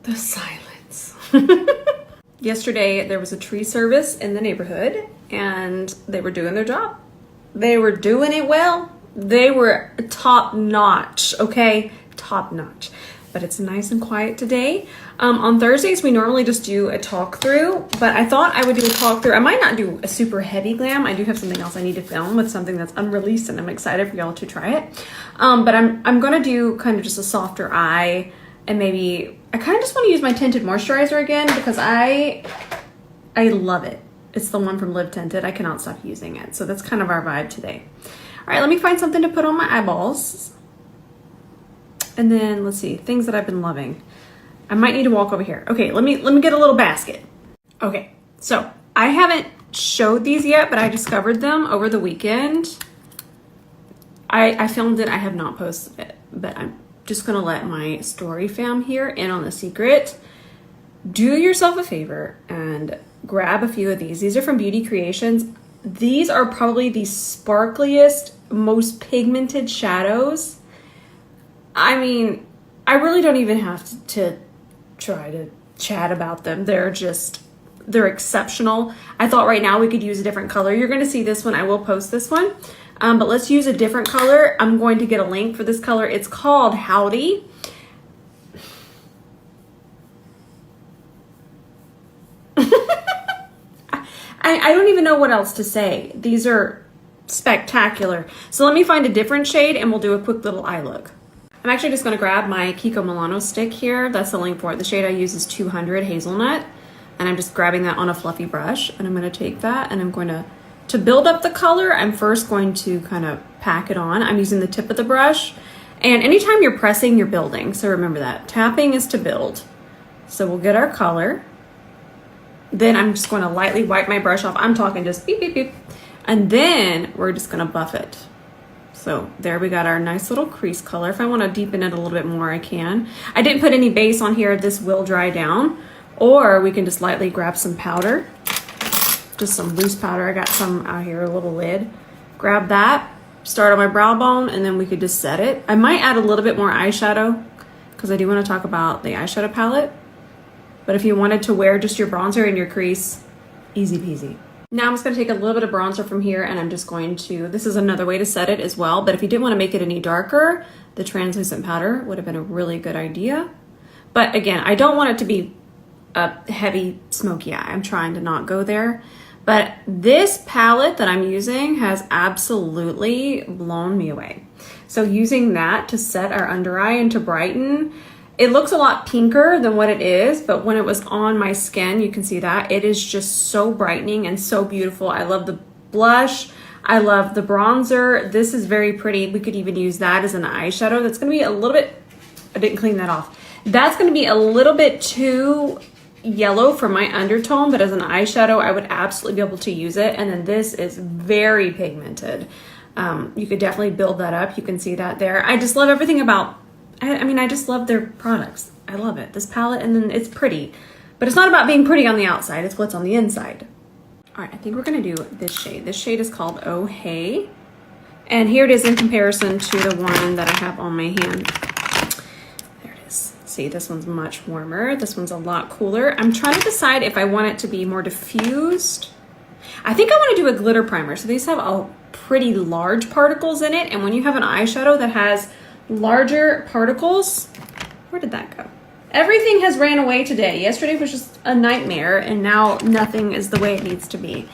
The silence. Yesterday, there was a tree service in the neighborhood and they were doing their job. They were doing it well. They were top notch, okay? Top notch. But it's nice and quiet today. On Thursdays, we normally just do a talk through, but I thought I would do a talk through. I might not do a super heavy glam. I do have something else I need to film with something that's unreleased and I'm excited for y'all to try it. But I'm gonna do kind of just a softer eye, and maybe I kind of just want to use my Tinted moisturizer again because I love it. It's the one from Live Tinted. I cannot stop using it. So that's kind of our vibe today. All right, let me find something to put on my eyeballs. And then let's see, things that I've been loving. I might need to walk over here. Okay, let me get a little basket. Okay, so I haven't showed these yet, but I discovered them over the weekend. I filmed it, I have not posted it, but I'm just gonna let my story fam here in on the secret. Do yourself a favor and grab a few of these. These are from Beauty Creations. These are probably the sparkliest, most pigmented shadows. I mean, I really don't even have to try to chat about them. They're exceptional. I thought right now we could use a different color. You're gonna see this one, I will post this one. But let's use a different color. I'm going to get a link for this color. It's called Howdy. I don't even know what else to say. These are spectacular. So let me find a different shade and we'll do a quick little eye look. I'm actually just gonna grab my Kiko Milano stick here. That's the link for it. The shade I use is 200 Hazelnut. And I'm just grabbing that on a fluffy brush. And I'm gonna take that and I'm going to build up the color, I'm first going to kind of pack it on. I'm using the tip of the brush. And anytime you're pressing, you're building. So remember that. Tapping is to build. So we'll get our color. Then I'm just going to lightly wipe my brush off. I'm talking just beep, beep, beep. And then we're just going to buff it. So there we got our nice little crease color. If I want to deepen it a little bit more, I can. I didn't put any base on here. This will dry down. Or we can just lightly grab some powder. Just some loose powder. I got some out here, a little lid. Grab that, start on my brow bone, and then we could just set it. I might add a little bit more eyeshadow because I do want to talk about the eyeshadow palette. But if you wanted to wear just your bronzer in your crease, easy peasy. Now I'm just going to take a little bit of bronzer from here and I'm just going to, this is another way to set it as well, but if you didn't want to make it any darker, the translucent powder would have been a really good idea. But again, I don't want it to be a heavy smoky eye. I'm trying to not go there. But this palette that I'm using has absolutely blown me away. So using that to set our under eye and to brighten, it looks a lot pinker than what it is, but when it was on my skin, you can see that. It is just so brightening and so beautiful. I love the blush. I love the bronzer. This is very pretty. We could even use that as an eyeshadow. That's gonna be a little bit, I didn't clean that off. That's gonna be a little bit too yellow for my undertone, but as an eyeshadow, I would absolutely be able to use it. And then this is very pigmented. You could definitely build that up. You can see that there. I just love everything about, I mean, I just love their products. I love it. This palette, and then it's pretty. But it's not about being pretty on the outside, it's what's on the inside. All right, I think we're gonna do this shade. This shade is called Oh Hey. And here it is in comparison to the one that I have on my hand. There it is. See, this one's much warmer. This one's a lot cooler. I'm trying to decide if I want it to be more diffused. I think I wanna do a glitter primer. So these have a pretty large particles in it. And when you have an eyeshadow that has larger particles, where did that go? Everything has ran away today. Yesterday was just a nightmare and now nothing is the way it needs to be.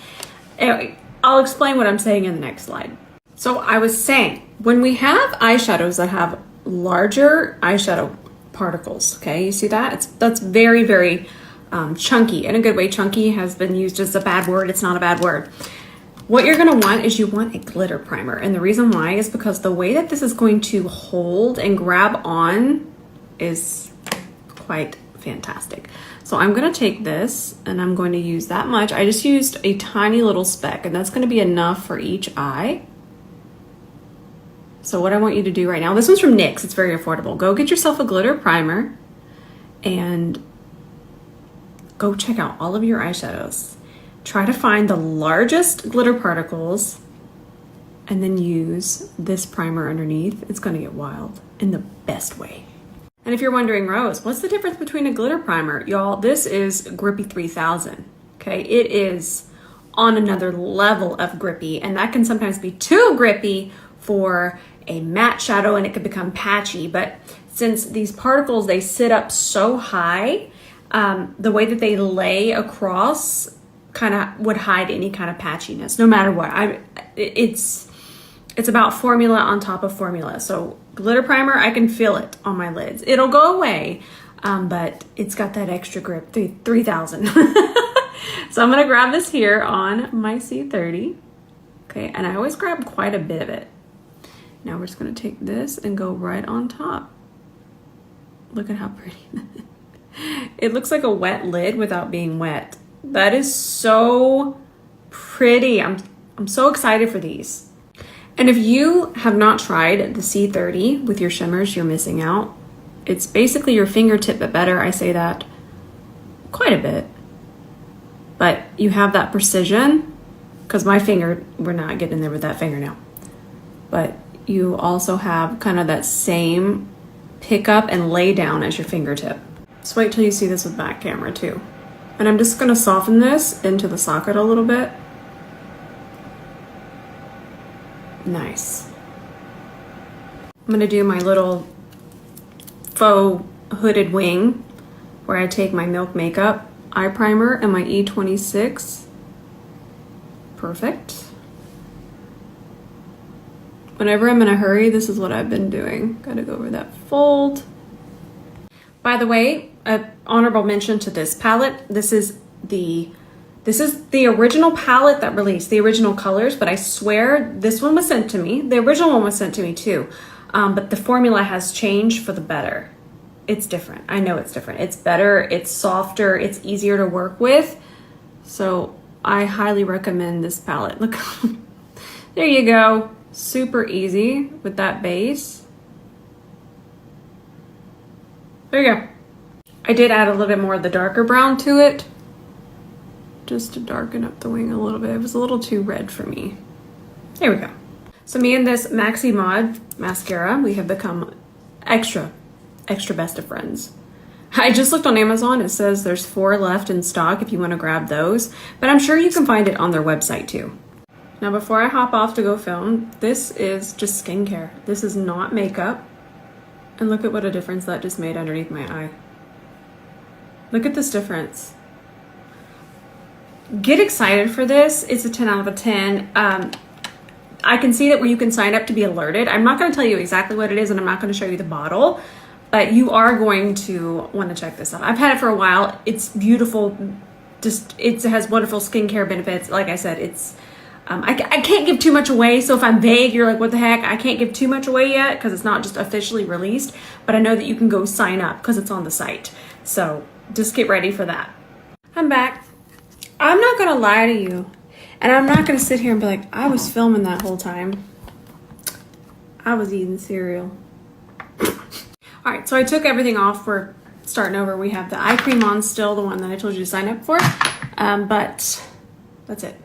Anyway, I'll explain what I'm saying in the next slide. So I was saying, when we have eyeshadows that have larger eyeshadow particles, okay, you see that? That's very, very chunky. In a good way, chunky has been used as a bad word. It's not a bad word. What you're gonna want is you want a glitter primer. And the reason why is because the way that this is going to hold and grab on is quite fantastic. So I'm gonna take this and I'm going to use that much. I just used a tiny little speck and that's gonna be enough for each eye. So what I want you to do right now, this one's from NYX, it's very affordable. Go get yourself a glitter primer and go check out all of your eyeshadows. Try to find the largest glitter particles and then use this primer underneath. It's gonna get wild in the best way. And if you're wondering, Rose, what's the difference between a glitter primer? Y'all, this is Grippy 3000, okay? It is on another level of grippy, and that can sometimes be too grippy for a matte shadow and it could become patchy. But since these particles, they sit up so high, the way that they lay across kind of would hide any kind of patchiness, no matter what. It's about formula on top of formula. So glitter primer, I can feel it on my lids. It'll go away, but it's got that extra grip, 3000. So I'm gonna grab this here on my C30. Okay, and I always grab quite a bit of it. Now we're just gonna take this and go right on top. Look at how pretty. It looks like a wet lid without being wet. That is so pretty. I'm so excited for these. And if you have not tried the C30 with your shimmers, you're missing out. It's basically your fingertip, but better. I say that quite a bit. But you have that precision, because my finger, we're not getting there with that fingernail. But you also have kind of that same pick up and lay down as your fingertip. Just wait till you see this with back camera too. And I'm just gonna soften this into the socket a little bit. Nice. I'm gonna do my little faux hooded wing where I take my Milk Makeup eye primer and my E26. Perfect. Whenever I'm in a hurry, this is what I've been doing. Gotta go over that fold. By the way, an honorable mention to this palette. This is the original palette that released, the original colors, but I swear this one was sent to me. The original one was sent to me too, but the formula has changed for the better. It's different. I know it's different. It's better, it's softer, it's easier to work with. So I highly recommend this palette. Look, there you go. Super easy with that base. There you go. I did add a little bit more of the darker brown to it, just to darken up the wing a little bit. It was a little too red for me. There we go. So me and this Maxi Mod mascara, we have become extra best of friends. I just looked on Amazon. It says there's 4 left in stock if you want to grab those, but I'm sure you can find it on their website too. Now before I hop off to go film, this is just skincare. This is not makeup. And look at what a difference that just made underneath my eye. Look at this difference. Get excited for this. It's a 10 out of a 10. I can see that where you can sign up to be alerted. I'm not going to tell you exactly what it is, and I'm not going to show you the bottle, but you are going to want to check this out. I've had it for a while. It's beautiful. Just it has wonderful skincare benefits. Like I said, it's I can't give too much away. So if I'm vague, you're like, what the heck? I can't give too much away yet because it's not just officially released, but I know that you can go sign up because it's on the site. So just get ready for that. I'm back. I'm not gonna lie to you, and I'm not gonna sit here and be like, I was filming that whole time. I was eating cereal. All right, so I took everything off. We're starting over. We have the eye cream on still, the one that I told you to sign up for, but that's it.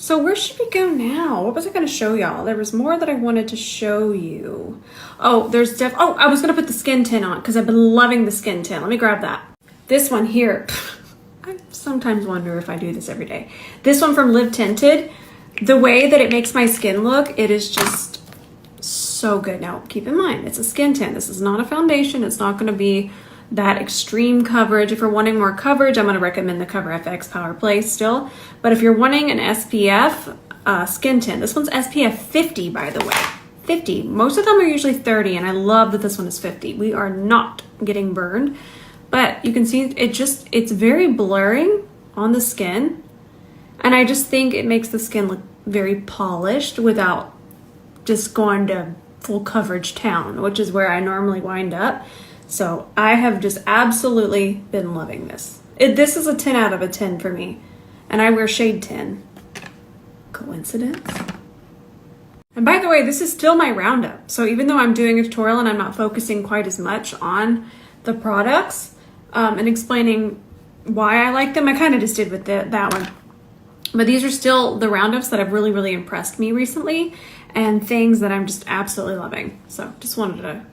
So where should we go now? What was I gonna show y'all? There was more that I wanted to show you. Oh, I was gonna put the skin tint on because I've been loving the skin tint. Let me grab that. This one here. I sometimes wonder if I do this every day. This one from Tinted. The way that it makes my skin look, it is just so good. Now, keep in mind, it's a skin tint. This is not a foundation. It's not going to be that extreme coverage. If you're wanting more coverage, I'm going to recommend the Cover FX Power Play still. But if you're wanting an SPF skin tint, this one's SPF 50, by the way. 50. Most of them are usually 30, and I love that this one is 50. We are not getting burned. But you can see it's very blurring on the skin. And I just think it makes the skin look very polished without just going to full coverage town, which is where I normally wind up. So I have just absolutely been loving this. This is a 10 out of a 10 for me. And I wear shade 10. Coincidence? And by the way, this is still my roundup. So even though I'm doing a tutorial and I'm not focusing quite as much on the products, and explaining why I like them. I kind of just did with that one. But these are still the roundups that have really, really impressed me recently and things that I'm just absolutely loving. So just wanted to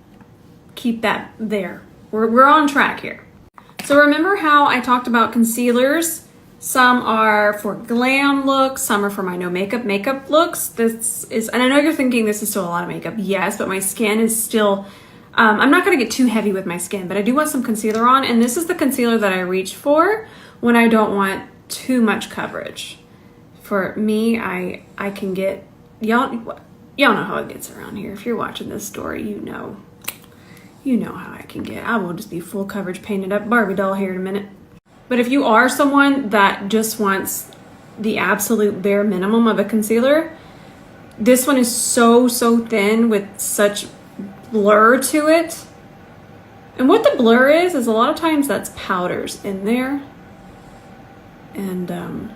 keep that there. We're on track here. So remember how I talked about concealers? Some are for glam looks, some are for my no makeup looks. This is, and I know you're thinking this is still a lot of makeup. Yes, but my skin is still, I'm not gonna get too heavy with my skin, but I do want some concealer on, and this is the concealer that I reach for when I don't want too much coverage. For me, I can get, y'all know how it gets around here. If you're watching this story, you know how I can get. I will just be full coverage painted up Barbie doll here in a minute. But if you are someone that just wants the absolute bare minimum of a concealer, this one is so thin with such blur to it. And what the blur is a lot of times that's powders in there. And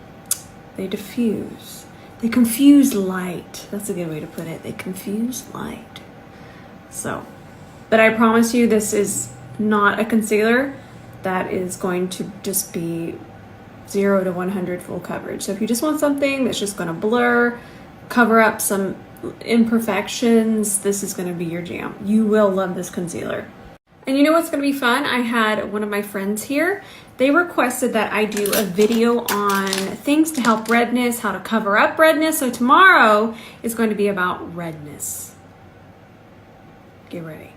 they diffuse. They confuse light. That's a good way to put it. They confuse light. So, but I promise you this is not a concealer that is going to just be 0 to 100 full coverage. So if you just want something that's just gonna blur, cover up some imperfections, this is gonna be your jam. You will love this concealer. And you know what's gonna be fun? I had one of my friends here. They requested that I do a video on things to help redness, how to cover up redness. So tomorrow is going to be about redness. Get ready.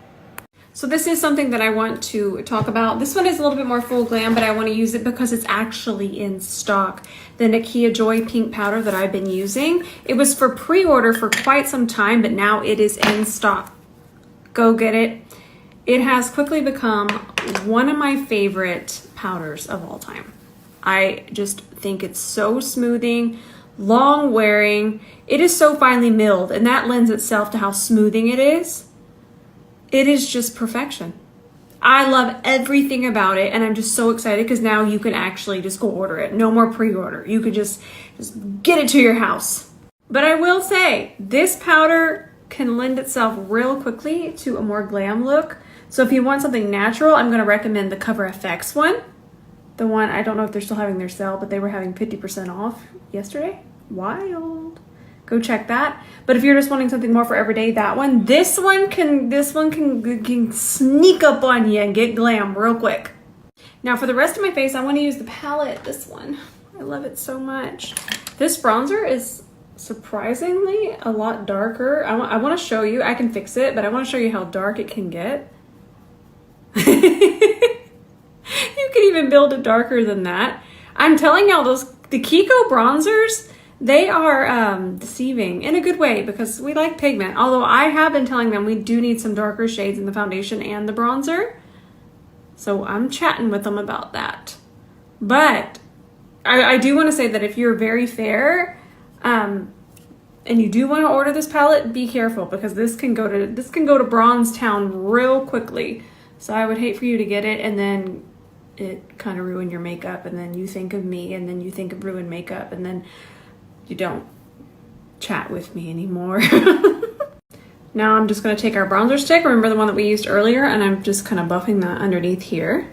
So this is something that I want to talk about. This one is a little bit more full glam, but I want to use it because it's actually in stock. The Nakia Joy pink powder that I've been using. It was for pre-order for quite some time, but now it is in stock. Go get it. It has quickly become one of my favorite powders of all time. I just think it's so smoothing, long wearing. It is so finely milled, and that lends itself to how smoothing it is. It is just perfection. I love everything about it, and I'm just so excited because now you can actually just go order it. No more pre-order. You could just get it to your house. But I will say, this powder can lend itself real quickly to a more glam look. So if you want something natural, I'm gonna recommend the Cover FX one. The one, I don't know if they're still having their sale, but they were having 50% off yesterday. Wild. Go check that. But if you're just wanting something more for everyday, that one, this one can sneak up on you and get glam real quick. Now for the rest of my face, I want to use the palette, this one. I love it so much. This bronzer is surprisingly a lot darker. I want to show you, I can fix it, but I want to show you how dark it can get. You can even build it darker than that. I'm telling y'all, the Kiko bronzers, they are deceiving in a good way because we like pigment. Although I have been telling them we do need some darker shades in the foundation and the bronzer. So I'm chatting with them about that. But I do want to say that if you're very fair and you do want to order this palette, be careful because this can go to Bronze Town real quickly. So I would hate for you to get it and then it kind of ruin your makeup, and then you think of me, and then you think of ruined makeup, and then you don't chat with me anymore. Now I'm just going to take our bronzer stick, remember the one that we used earlier, and I'm just kind of buffing that underneath here.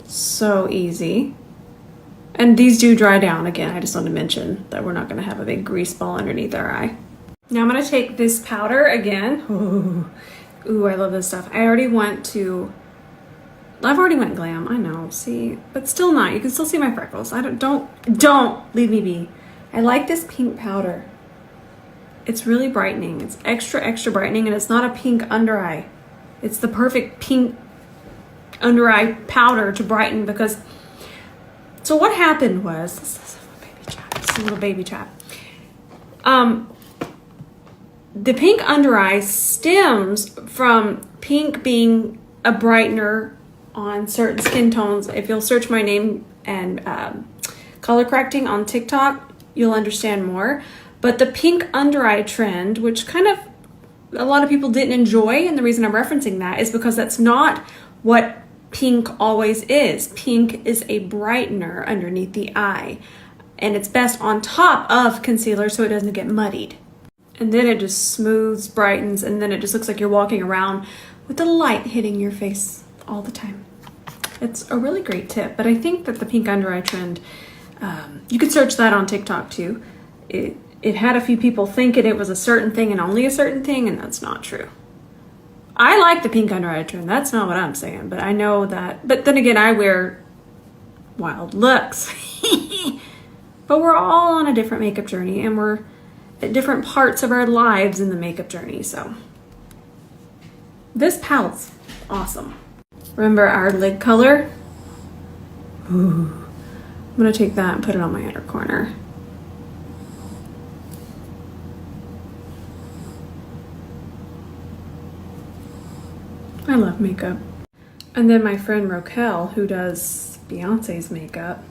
So easy. And these do dry down. Again, I just want to mention that we're not going to have a big grease ball underneath our eye. Now I'm going to take this powder again. Ooh, I love this stuff. I've already went glam, I know, see, but still not. You can still see my freckles. Don't leave me be. I like this pink powder. It's really brightening. It's extra brightening, and it's not a pink under eye. It's the perfect pink under eye powder to brighten because, so what happened was, this is a little baby chat. The pink under eye stems from pink being a brightener on certain skin tones. If you'll search my name and color correcting on TikTok, you'll understand more. But the pink under eye trend, which kind of a lot of people didn't enjoy, and the reason I'm referencing that is because that's not what pink always is. Pink is a brightener underneath the eye, and it's best on top of concealer so it doesn't get muddied. And then it just smooths, brightens, and then it just looks like you're walking around with the light hitting your face all the time. It's a really great tip, but I think that the pink under eye trend, you could search that on TikTok too. It had a few people thinking it was a certain thing and only a certain thing, and that's not true. I like the pink under eye tone. That's not what I'm saying, but I know that. But then again, I wear wild looks. But we're all on a different makeup journey, and we're at different parts of our lives in the makeup journey. So this palette's awesome. Remember our lid color? Ooh. I'm gonna take that and put it on my inner corner. I love makeup. And then my friend Roquel, who does Beyonce's makeup,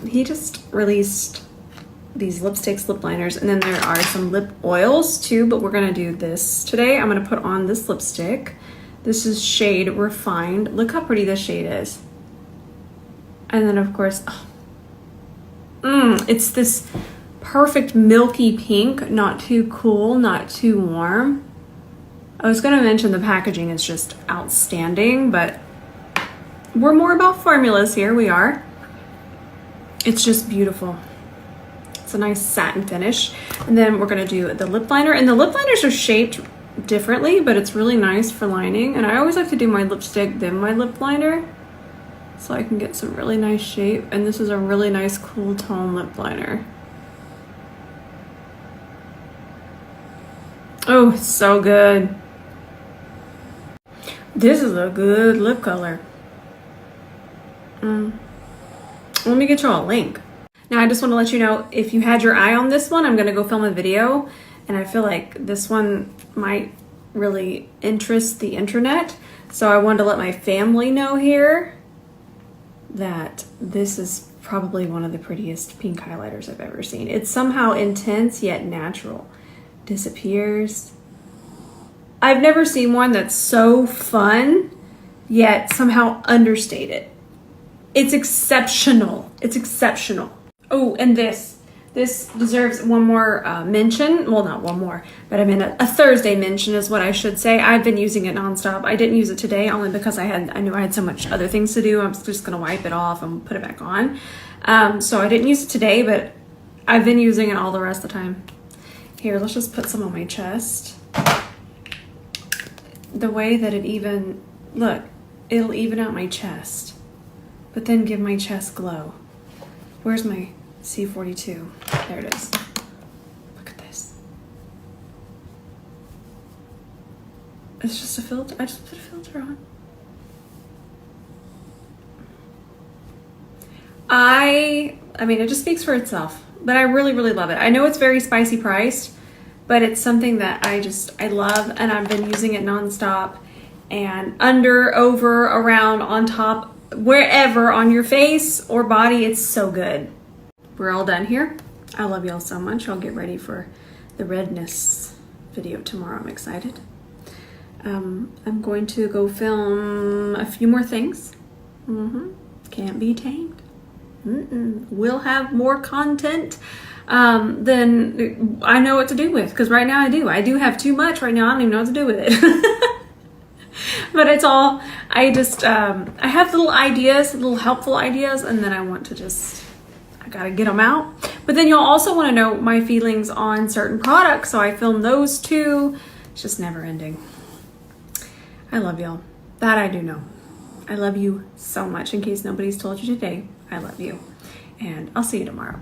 he just released these lipsticks, lip liners, and then there are some lip oils too, but we're gonna do this today. I'm gonna put on this lipstick. This is shade Refined. Look how pretty this shade is. And then of course, it's this perfect milky pink, not too cool, not too warm. I was gonna mention the packaging is just outstanding, but we're more about formulas here, we are. It's just beautiful. It's a nice satin finish. And then we're gonna do the lip liner, and the lip liners are shaped differently, but it's really nice for lining. And I always like to do my lipstick, then my lip liner, so I can get some really nice shape. And this is a really nice cool tone lip liner. Oh, so good. This is a good lip color. Let me get you all a link. Now I just want to let you know, if you had your eye on this one, I'm gonna go film a video, and I feel like this one might really interest the internet. So I wanted to let my family know here that this is probably one of the prettiest pink highlighters I've ever seen. It's somehow intense yet natural. Disappears. I've never seen one that's so fun yet somehow understated. It's exceptional. It's exceptional. Oh, and this deserves one more mention. Well, not one more, but I mean a Thursday mention is what I should say. I've been using it nonstop. I didn't use it today only because I knew I had so much other things to do. I'm just gonna wipe it off and put it back on. So I didn't use it today, but I've been using it all the rest of the time. Here, let's just put some on my chest. The way that look, it'll even out my chest, but then give my chest glow. Where's my C42? There it is. Look at this. It's just a filter. I just put a filter on. I mean, it just speaks for itself, but I really, really love it. I know it's very spicy priced, but it's something that I love, and I've been using it nonstop, and under, over, around, on top, wherever on your face or body, it's so good. We're all done here. I love y'all so much. I'll get ready for the redness video tomorrow. I'm excited. I'm going to go film a few more things. Can't be tamed. We'll have more content than I know what to do with, because right now I do have too much right now. I don't even know what to do with it. But it's all, I have little ideas, little helpful ideas, and then I gotta get them out. But then you'll also want to know my feelings on certain products, so I film those too. It's just never ending. I love y'all. That I do know. I love you so much. In case nobody's told you today, I love you. And I'll see you tomorrow.